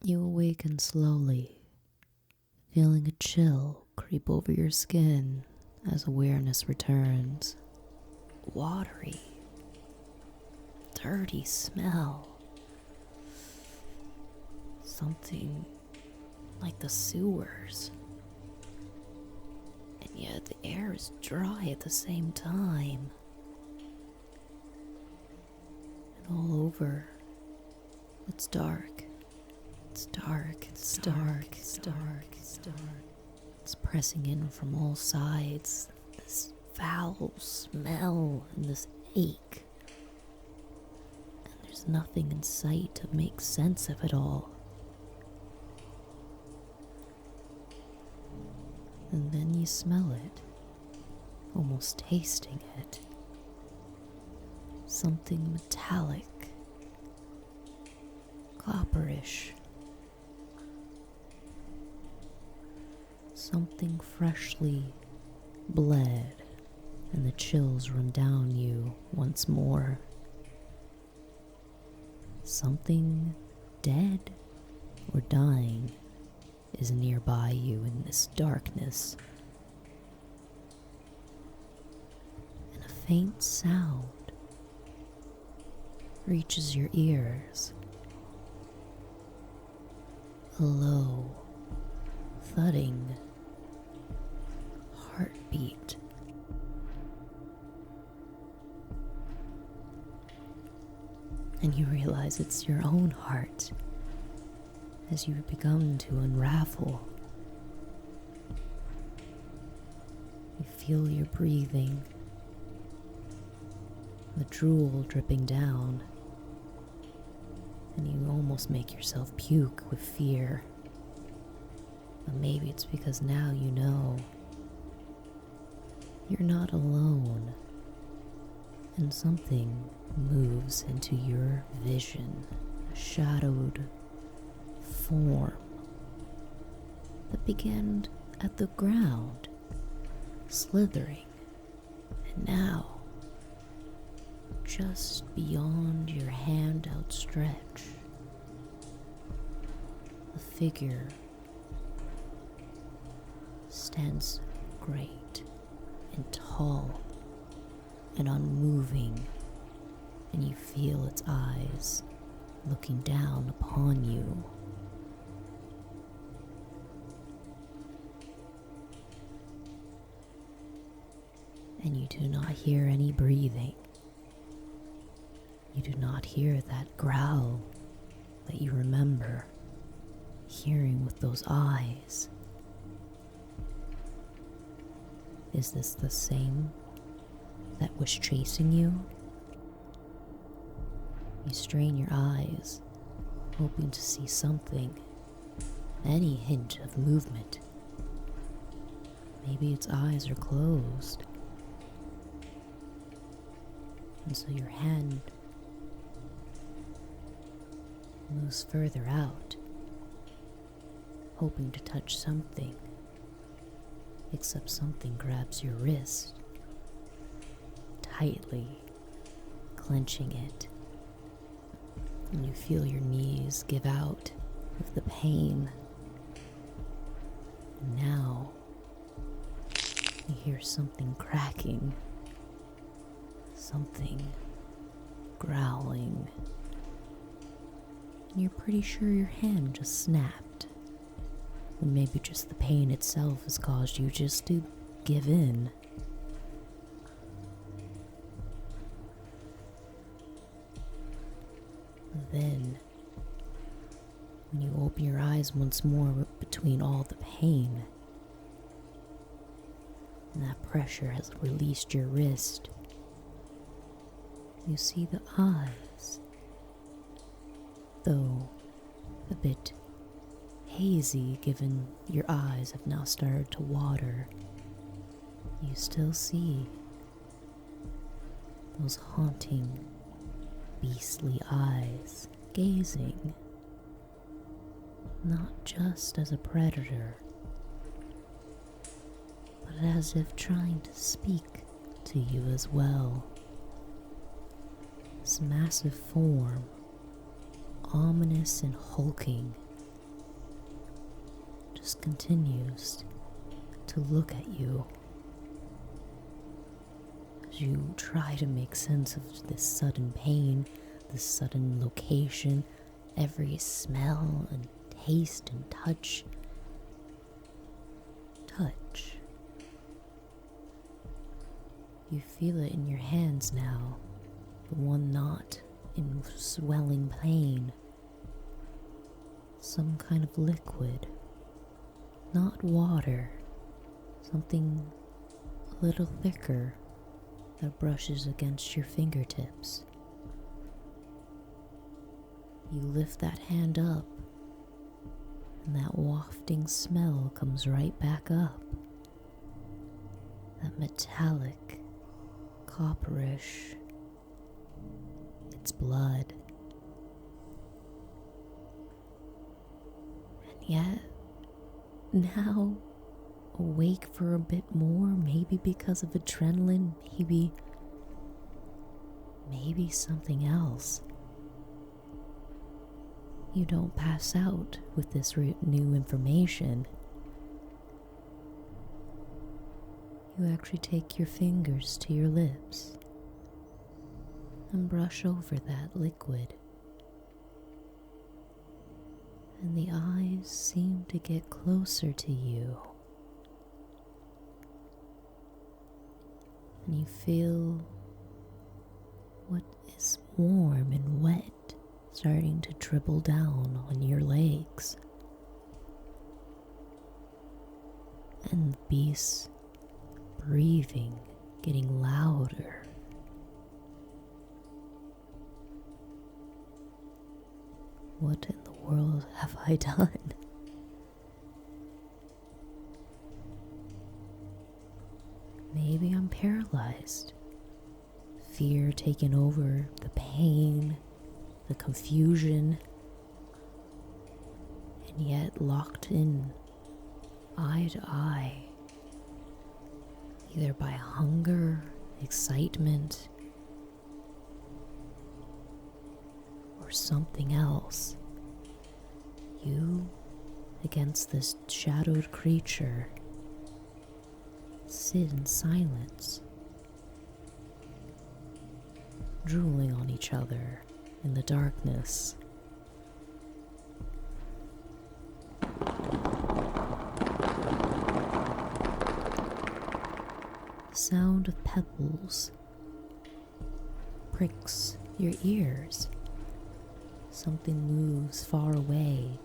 You awaken slowly, feeling a chill creep over your skin as awareness returns. Watery, dirty smell. Something like the sewers. And yet the air is dry at the same time. And all over, it's dark. It's dark, it's dark, it's dark, it's dark. It's pressing in from all sides. This foul smell and this ache. And there's nothing in sight to make sense of it all. And then you smell it, almost tasting it. Something metallic, copperish. Something freshly bled, and the chills run down you once more. Something dead or dying is nearby you in this darkness. And a faint sound reaches your ears. A low, thudding heartbeat. And you realize it's your own heart as you've begun to unravel. You feel your breathing, the drool dripping down, and you almost make yourself puke with fear. But maybe it's because now you know you're not alone, and something moves into your vision, a shadowed form that began at the ground, slithering, and now, just beyond your hand outstretched, the figure stands great and tall and unmoving, and you feel its eyes looking down upon you. And you do not hear any breathing. You do not hear that growl that you remember hearing with those eyes. Is this the same that was chasing you? You strain your eyes, hoping to see something, any hint of movement. Maybe its eyes are closed. And so your hand moves further out, hoping to touch something, except something grabs your wrist, tightly clenching it, and you feel your knees give out with the pain. And now you hear something cracking, something growling, and you're pretty sure your hand just snapped, when maybe just the pain itself has caused you just to give in. Then, when you open your eyes once more between all the pain, and that pressure has released your wrist, you see the eyes, though a bit hazy given your eyes have now started to water. You still see those haunting, beastly eyes gazing, not just as a predator, but as if trying to speak to you as well. This massive form, ominous and hulking, just continues to look at you as you try to make sense of this sudden pain, this sudden location, every smell and taste and touch. You feel it in your hands now, the one not in swelling pain. Some kind of liquid, not water, something a little thicker that brushes against your fingertips. You lift that hand up, and that wafting smell comes right back up. That metallic, copperish, it's blood. And yet, now, awake for a bit more, maybe because of adrenaline, maybe something else. You don't pass out with this new information. You actually take your fingers to your lips and brush over that liquid. And the eyes seem to get closer to you. And you feel what is warm and wet starting to dribble down on your legs. And the beast breathing, getting louder. What in the world have I done? Maybe I'm paralyzed. Fear taking over, the pain, the confusion, and yet locked in, eye to eye, either by hunger, excitement, or something else. You against this shadowed creature sit in silence, drooling on each other in the darkness. The sound of pebbles pricks your ears. Something moves far away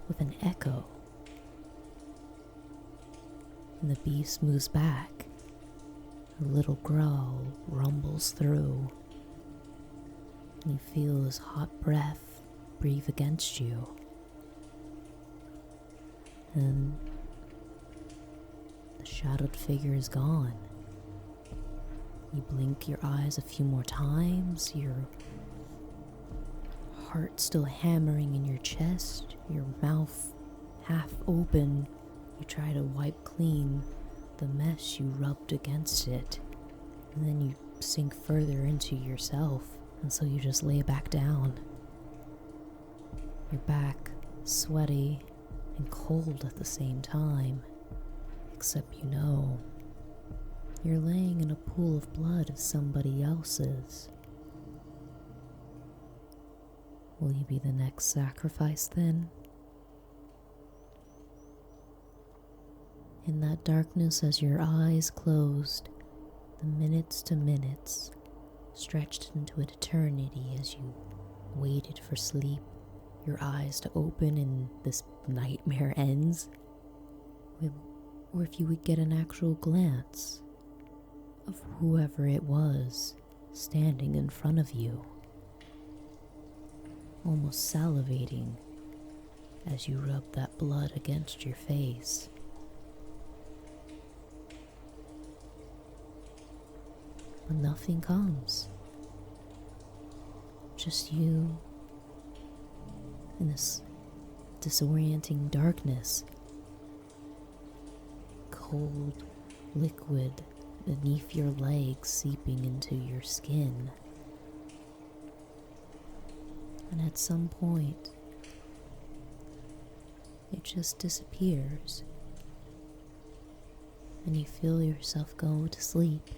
with an echo, and the beast moves back. A little growl rumbles through, and you feel his hot breath breathe against you. And the shadowed figure is gone. You blink your eyes a few more times, your heart still hammering in your chest, your mouth half open. You try to wipe clean the mess you rubbed against it, and then you sink further into yourself, and so you just lay back down. Your back sweaty and cold at the same time, except you know you're laying in a pool of blood of somebody else's. Will you be the next sacrifice then? In that darkness, as your eyes closed, the minutes to minutes stretched into an eternity as you waited for sleep, your eyes to open and this nightmare ends, or if you would get an actual glance of whoever it was standing in front of you, almost salivating as you rubbed that blood against your face. But nothing comes. Just you in this disorienting darkness. Cold liquid beneath your legs seeping into your skin. And at some point, it just disappears, and you feel yourself go to sleep.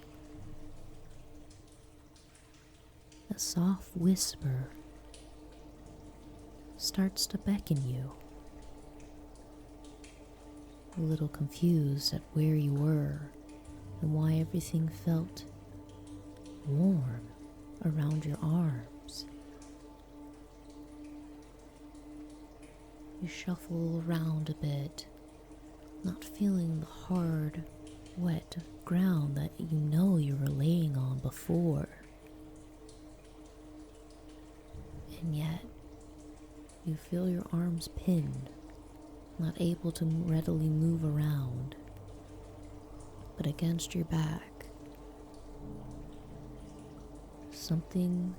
A soft whisper starts to beckon you, a little confused at where you were and why everything felt warm around your arms. You shuffle around a bit, not feeling the hard, wet ground that you know you were laying on before. And yet, you feel your arms pinned, not able to readily move around, but against your back, something,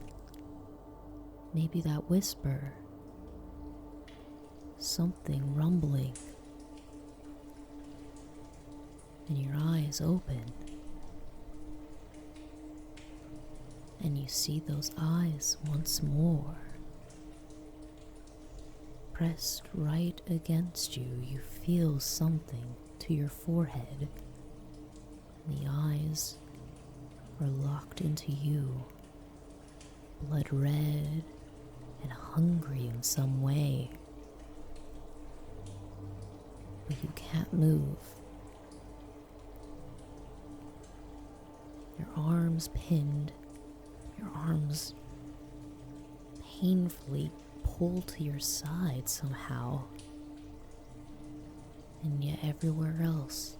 maybe that whisper, something rumbling, and your eyes open, and you see those eyes once more. Pressed right against you, you feel something to your forehead, and the eyes are locked into you, blood red and hungry in some way. But you can't move. Your arms pinned, your arms painfully pulled to your side somehow. And yet everywhere else,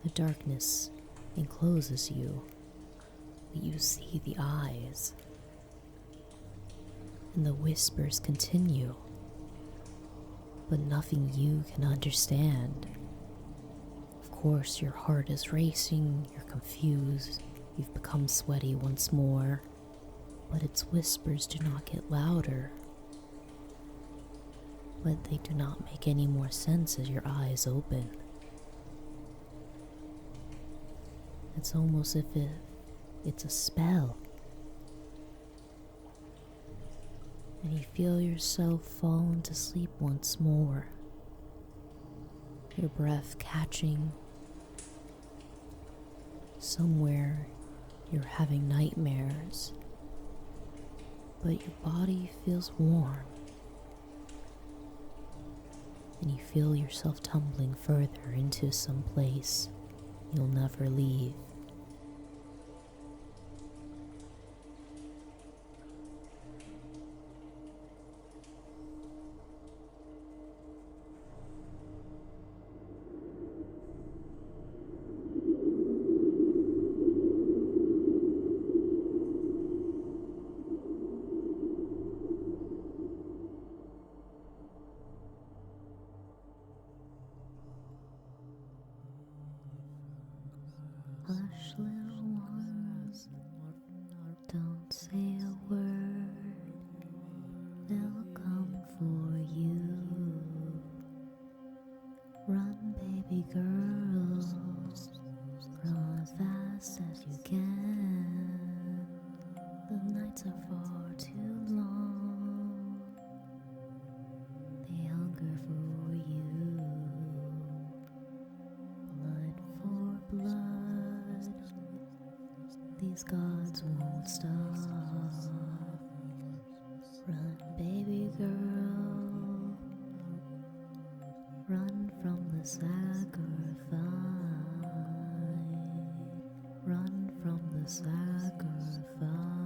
the darkness encloses you, but you see the eyes. And the whispers continue, but nothing you can understand. Of course, your heart is racing, you're confused, you've become sweaty once more, but its whispers do not get louder. But they do not make any more sense as your eyes open. It's almost as if it's a spell. And you feel yourself fall into sleep once more, your breath catching. Somewhere you're having nightmares, but your body feels warm, and you feel yourself tumbling further into some place you'll never leave. Hush, little ones, don't say a word, they'll come for you. Run, baby girls, run as fast as you can. The nights are far too long, they hunger for you. Blood for blood, these gods won't stop. Run, baby girl, run from the sacrifice. Run from the sacrifice.